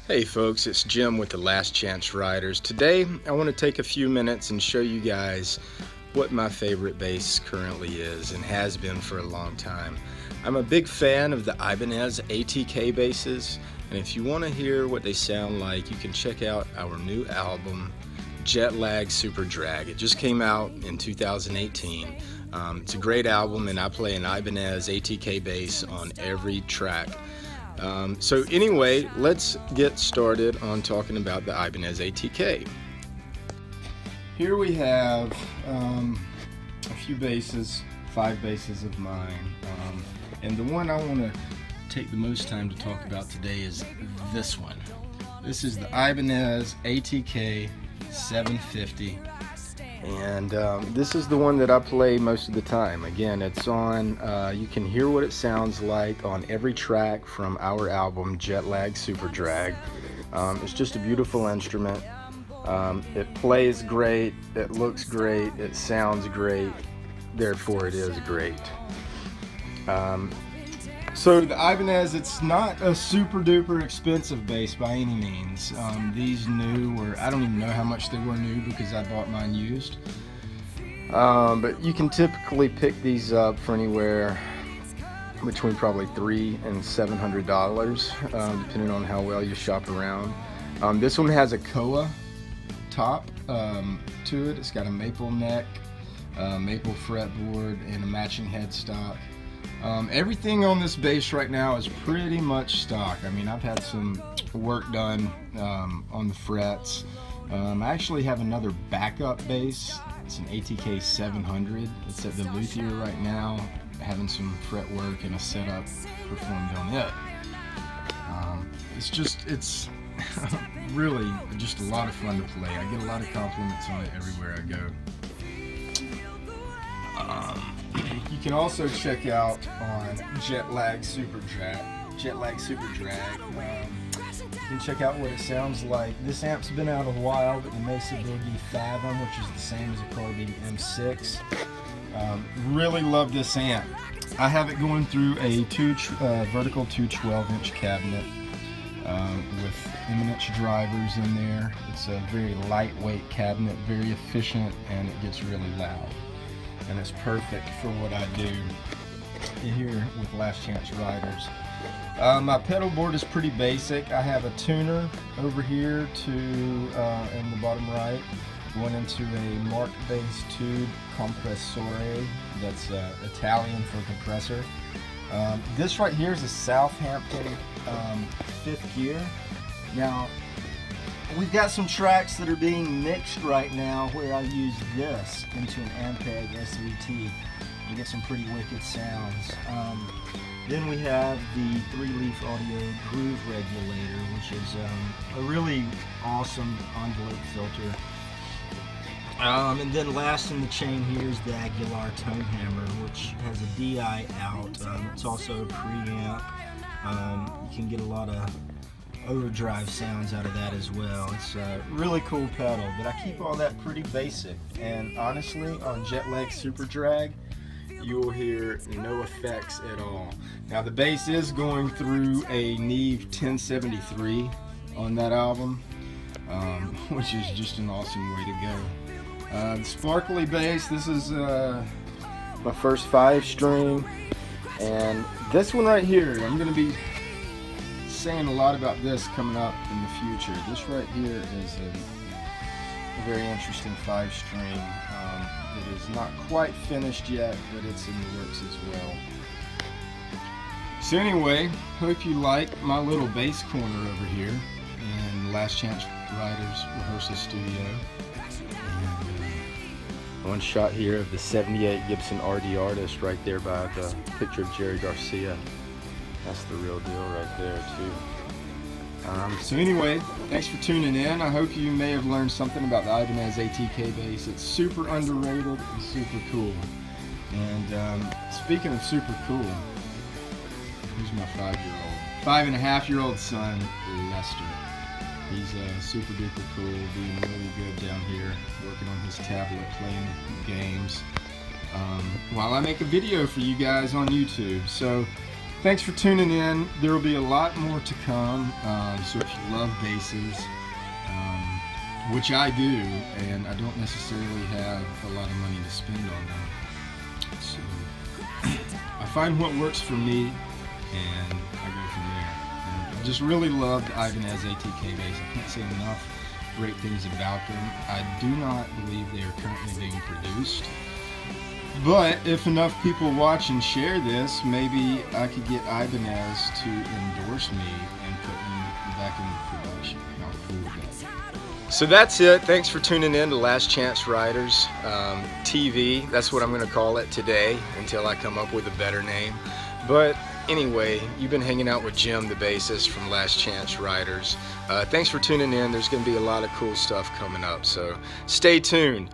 Hey folks, it's Jim with the Last Chance Riders. Today I want to take a few minutes and show you guys what my favorite bass currently is and has been for a long time. I'm a big fan of the Ibanez ATK basses, and if you want to hear what they sound like, you can check out our new album, Jet Lag Super Drag. It just came out in 2018. It's a great album, and I play an Ibanez ATK bass on every track. So anyway, let's get started on talking about the Ibanez ATK. Here we have a few basses, 5 basses of mine, and the one I want to take the most time to talk about today is this one. This is the Ibanez ATK 750, and this is the one that I play most of the time. Again, it's on, you can hear what it sounds like on every track from our album Jet Lag Super Drag. It's just a beautiful instrument. It plays great, it looks great, it sounds great, therefore it is great. So the Ibanez, it's not a super duper expensive bass by any means. These new were, I don't even know how much they were new because I bought mine used. But you can typically pick these up for anywhere between probably $300 and $700, depending on how well you shop around. This one has a koa top to it. It's got a maple neck, maple fretboard, and a matching headstock. Everything on this bass right now is pretty much stock. I mean, I've had some work done on the frets. I actually have another backup bass. It's an ATK 700. It's at the luthier right now, having some fret work and a setup performed on it. It's really just a lot of fun to play. I get a lot of compliments on it everywhere I go. You can also check out on Jet Lag Super Drag. You can check out what it sounds like. This amp's been out a while, but the Mesa-boogie Fathom, which is the same as a Corby M6. Really love this amp. I have it going through a vertical 12-inch cabinet with Ibanez drivers in there. It's a very lightweight cabinet, very efficient, and it gets really loud. And it's perfect for what I do here with Last Chance Riders. My pedal board is pretty basic. I have a tuner over here in the bottom right, going into a Mark bass tube compressore. That's Italian for compressor. This right here is a Southampton 5th gear. Now, we've got some tracks that are being mixed right now where I use this into an Ampeg SVT and get some pretty wicked sounds. Then we have the 3-leaf audio groove regulator, which is a really awesome envelope filter. And then last in the chain here is the Aguilar tone hammer, which has a DI out. It's also a preamp. You can get a lot of overdrive sounds out of that as well. It's a really cool pedal, but I keep all that pretty basic. And honestly, on Jet Lag Super Drag, you will hear no effects at all. Now the bass is going through a Neve 1073 on that album, which is just an awesome way to go. The sparkly bass, this is my first 5-string, and this one right here, I'm going to be saying a lot about this coming up in the future. This right here is a very interesting 5-string. It is not quite finished yet, but it's in the works as well. So anyway, hope you like my little bass corner over here in the Last Chance Riders rehearsal studio. And, one shot here of the 78 Gibson RD Artist right there by the picture of Jerry Garcia. That's the real deal right there too. So anyway, thanks for tuning in. I hope you may have learned something about the Ibanez ATK bass. It's super underrated and super cool. And speaking of super cool, here's my 5.5-year-old son, Lester. He's super duper cool, doing really good down here, working on his tablet, playing games, while I make a video for you guys on YouTube. So Thanks for tuning in. There will be a lot more to come. So if you love basses, which I do, and I don't necessarily have a lot of money to spend on them, so I find what works for me and I go from there. And I just really love the Ibanez ATK bass. I can't say enough great things about them. I do not believe they are currently being produced, but if enough people watch and share this, maybe I could get Ibanez to endorse me and put me back into production. How cool would that be? So that's it. Thanks for tuning in to Last Chance Riders TV. That's what I'm going to call it today until I come up with a better name. But anyway, you've been hanging out with Jim, the bassist from Last Chance Riders. Thanks for tuning in. There's going to be a lot of cool stuff coming up, so stay tuned.